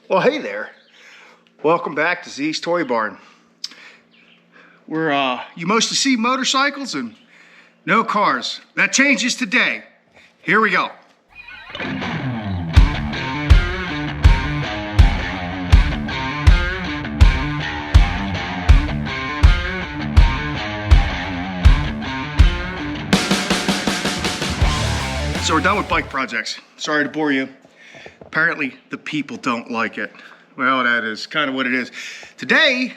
Well, hey there. Welcome back to Z's Toy Barn. Where you mostly see motorcycles and no cars. That changes today. Here we go. So we're done with bike projects. Sorry to bore you. Apparently the people don't like it. Well, that is kind of what it is. Today,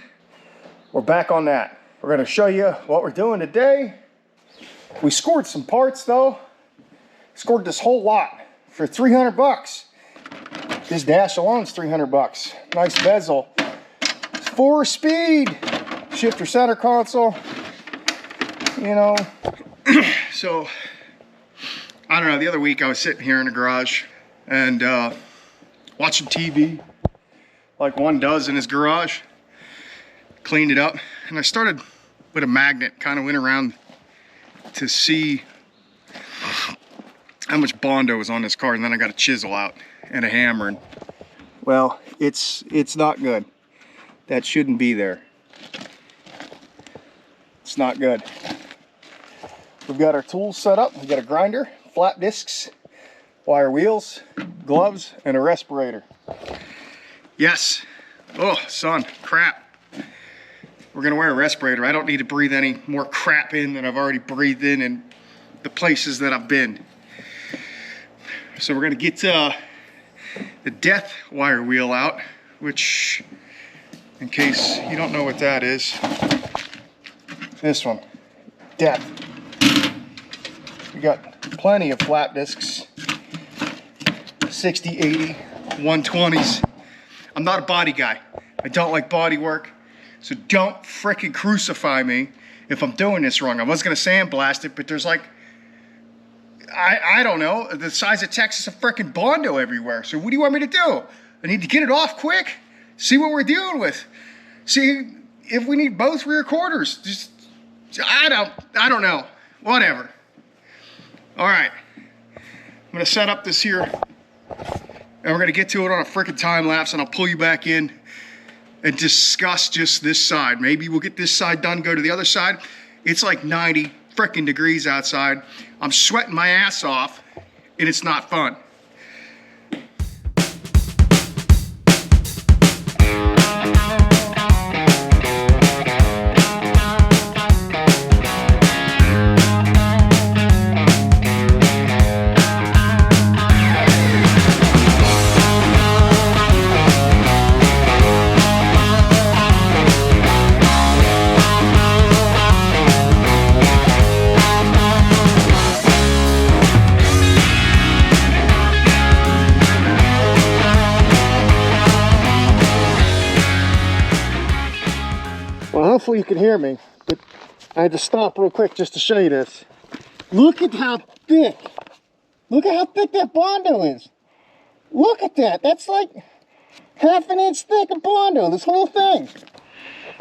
we're back on that. We're gonna show you what we're doing today. We scored some parts though. Scored this whole lot for 300 bucks. This dash alone's 300 bucks. Nice bezel. 4-speed. Shifter center console. You know, so, I don't know, the other week I was sitting here in the garage and watching TV, like one does in his garage. Cleaned it up, and I started with a magnet, kind of went around to see how much Bondo was on this car, and then I got a chisel out and a hammer. And, well, it's not good. That shouldn't be there. It's not good. We've got our tools set up. We've got a grinder, flat discs, wire wheels, gloves, and a respirator. Yes. Oh, son, crap. We're gonna wear a respirator. I don't need to breathe any more crap in than I've already breathed in the places that I've been. So we're gonna get the death wire wheel out, which, in case you don't know what that is, this one, death. We got plenty of flat discs, 60, 80, 120s. I'm not a body guy. I don't like body work, so don't frickin' crucify me if I'm doing this wrong. I was gonna sandblast it, but there's like, I don't know, the size of Texas, a frickin' Bondo everywhere. So what do you want me to do? I need to get it off quick, see what we're dealing with, see if we need both rear quarters. Just, I don't know, whatever. All right, I'm gonna set up this here, and we're gonna get to it on a frickin' time lapse, and I'll pull you back in and discuss just this side. Maybe we'll get this side done, go to the other side. It's like 90 frickin' degrees outside. I'm sweating my ass off, and it's not fun. Well, hopefully you can hear me, but I had to stop real quick just to show you this. Look at how thick. Look at how thick that Bondo is. Look at that. That's like half an inch thick of Bondo, this whole thing.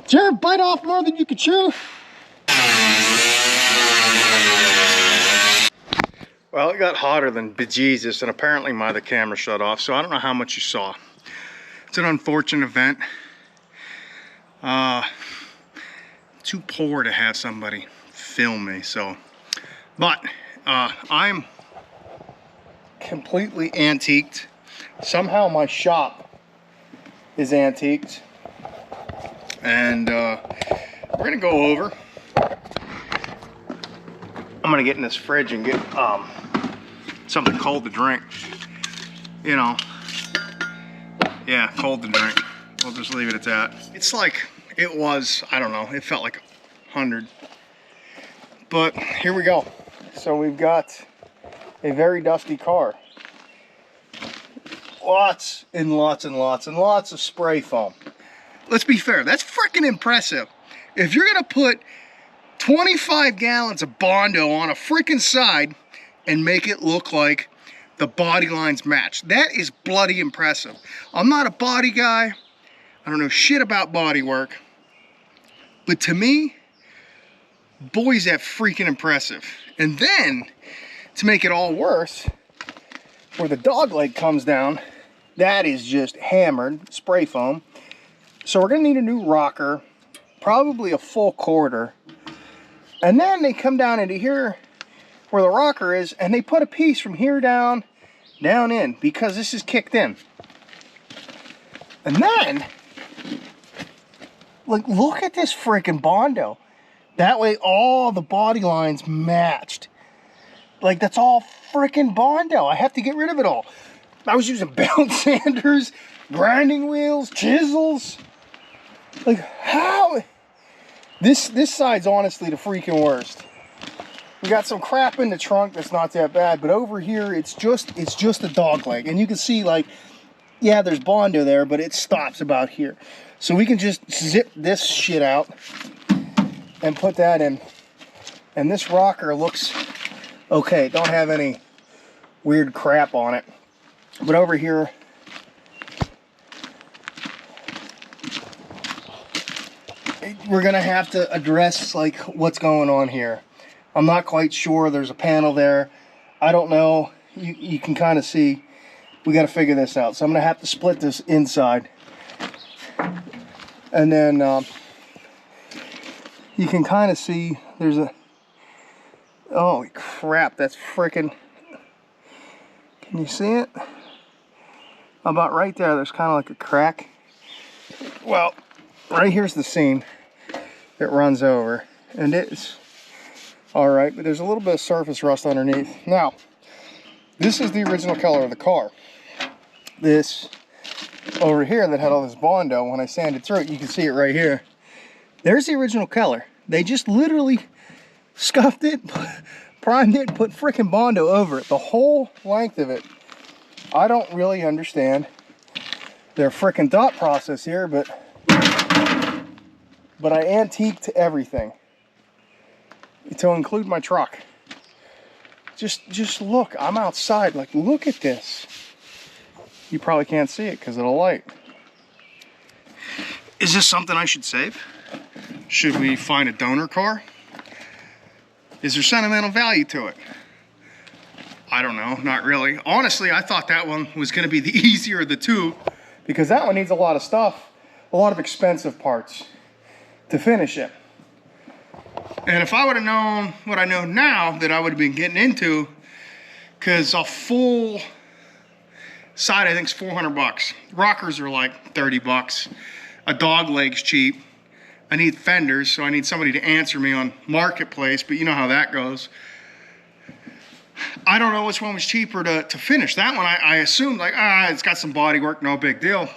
Did you ever bite off more than you could chew? Well, it got hotter than bejesus, and apparently the camera shut off, so I don't know how much you saw. It's an unfortunate event. Too poor to have somebody film me, so. But I'm completely antiqued. Somehow my shop is antiqued. And we're gonna go over. I'm gonna get in this fridge and get something cold to drink. You know, yeah, cold to drink. We'll just leave it at that. It's like, it was, I don't know, it felt like 100. But here we go. So we've got a very dusty car. Lots and lots and lots and lots of spray foam. Let's be fair, that's freaking impressive. If you're gonna put 25 gallons of Bondo on a freaking side and make it look like the body lines match, that is bloody impressive. I'm not a body guy. I don't know shit about body work. But to me, boy, is that freaking impressive. And then, to make it all worse, where the dog leg comes down, That is just hammered, spray foam. So we're gonna need a new rocker, probably a full quarter. And then they come down into here where the rocker is, and they put a piece from here down in, because this is kicked in. And then, like, look at this freaking Bondo. That way all the body lines matched. Like, that's all freaking Bondo. I have to get rid of it all. I was using belt sanders, grinding wheels, chisels. Like, how? This side's honestly the freaking worst. We got some crap in the trunk that's not that bad, but over here it's just a dog leg. And you can see, like, yeah, there's Bondo there, but it stops about here. So we can just zip this shit out and put that in. And this rocker looks okay. Don't have any weird crap on it. But over here, we're gonna have to address, like, what's going on here. I'm not quite sure. There's a panel there. I don't know. You can kind of see. We got to figure this out. So I'm gonna have to split this inside, and then you can kind of see there's a, holy crap, that's freaking, can you see it? About right there, there's kind of like a crack. Well, right here's the seam that runs over, and it's all right, but there's a little bit of surface rust underneath. Now, this is the original color of the car. This over here that had all this Bondo, when I sanded through it, you can see it right here. There's the original color. They just literally scuffed it, primed it, put freaking Bondo over it, the whole length of it. I don't really understand their freaking thought process here, but I antiqued everything to include my truck. Just look, I'm outside, like, look at this. You probably can't see it because of the light. Is this something I should save? Should we find a donor car? Is there sentimental value to it? I don't know, not really. Honestly, I thought that one was gonna be the easier of the two, because that one needs a lot of stuff, a lot of expensive parts to finish it. And if I would have known what I know now, that I would have been getting into, because a full side I think is 400 bucks. Rockers are like 30 bucks. A dog leg's cheap. I need fenders, so I need somebody to answer me on Marketplace, but you know how that goes. I don't know which one was cheaper to finish. That one I assumed, like, it's got some body work, no big deal,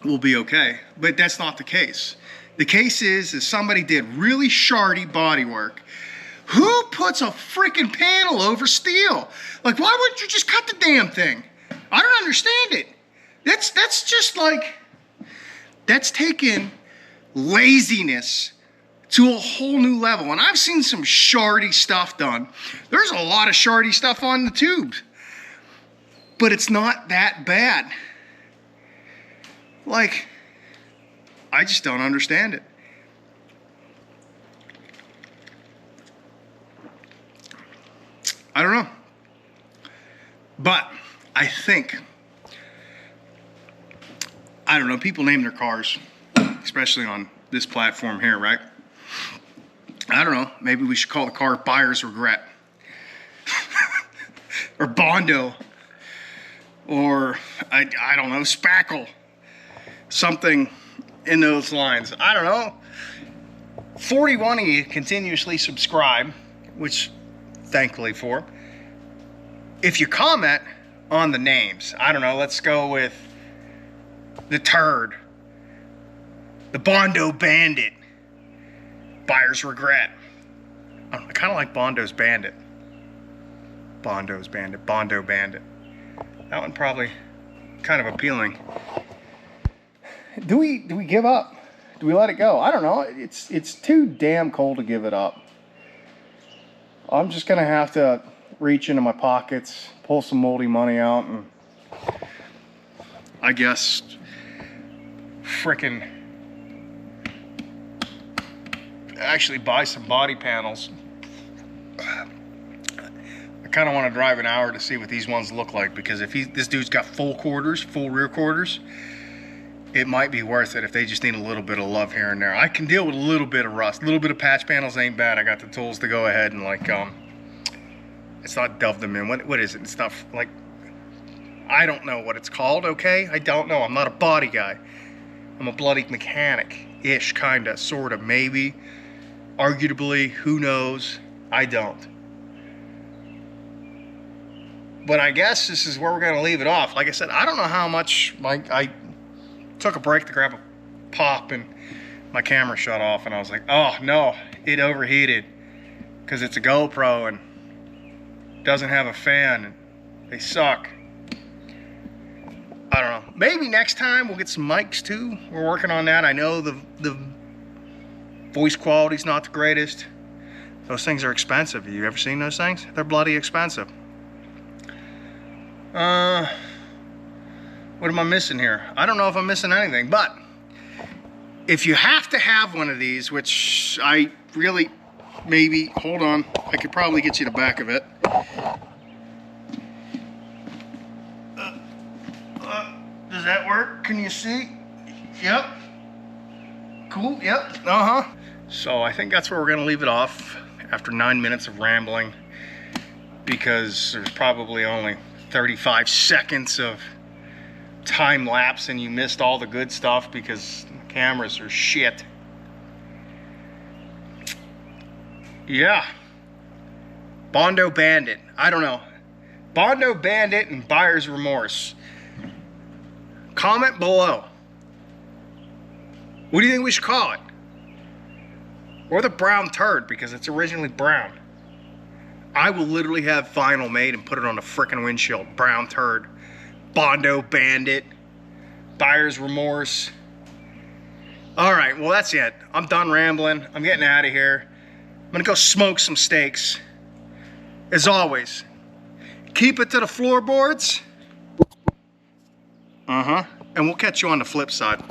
we'll be okay. But that's not the case. The case is somebody did really shardy body work. Who puts a freaking panel over steel? Like, why wouldn't you just cut the damn thing? I don't understand it. That's just like, that's taking laziness to a whole new level. And I've seen some shardy stuff done. There's a lot of shardy stuff on the tubes, but it's not that bad. Like, I just don't understand it. I don't know. But I think, I don't know, people name their cars, especially on this platform here, right? I don't know, maybe we should call the car Buyer's Regret. Or Bondo. Or, I don't know, Spackle. Something in those lines. I don't know. 41 of you continuously subscribe, which thankfully for. If you comment on the names, I don't know, let's go with the Turd, the Bondo Bandit, Buyer's Regret. I kind of like Bondo's Bandit. Bondo's Bandit, Bondo Bandit. That one probably kind of appealing. Do we give up? Do we let it go? I don't know. It's too damn cold to give it up. I'm just gonna have to reach into my pockets, pull some moldy money out, and I guess frickin' actually buy some body panels. I kind of want to drive an hour to see what these ones look like, because if this dude's got full quarters, full rear quarters, it might be worth it if they just need a little bit of love here and there. I can deal with a little bit of rust. A little bit of patch panels ain't bad. I got the tools to go ahead and like, it's not dove them in. What is it? It's not like, I don't know what it's called, okay? I don't know. I'm not a body guy. I'm a bloody mechanic-ish, kinda, sorta, maybe. Arguably, who knows? I don't. But I guess this is where we're gonna leave it off. Like I said, I don't know how much, I took a break to grab a pop and my camera shut off, and I was like, oh no, it overheated because it's a GoPro and doesn't have a fan and they suck. I don't know. Maybe next time we'll get some mics too. We're working on that. I know the voice quality's not the greatest. Those things are expensive. Have you ever seen those things? They're bloody expensive. What am I missing here? I don't know if I'm missing anything, but if you have to have one of these, which I really, maybe, hold on, I could probably get you the back of it. Does that work? Can you see? Yep. Cool, yep, So I think that's where we're gonna leave it off after 9 minutes of rambling, because there's probably only 35 seconds of time lapse and you missed all the good stuff because the cameras are shit. Yeah. Bondo Bandit. I don't know. Bondo Bandit and Buyer's Remorse. Comment below. What do you think we should call it? Or the brown turd, because it's originally brown. I will literally have vinyl made and put it on the frickin' windshield. Brown turd. Bondo Bandit. Buyer's Remorse. Alright, well that's it. I'm done rambling. I'm getting out of here. I'm gonna go smoke some steaks. As always, keep it to the floorboards. And we'll catch you on the flip side.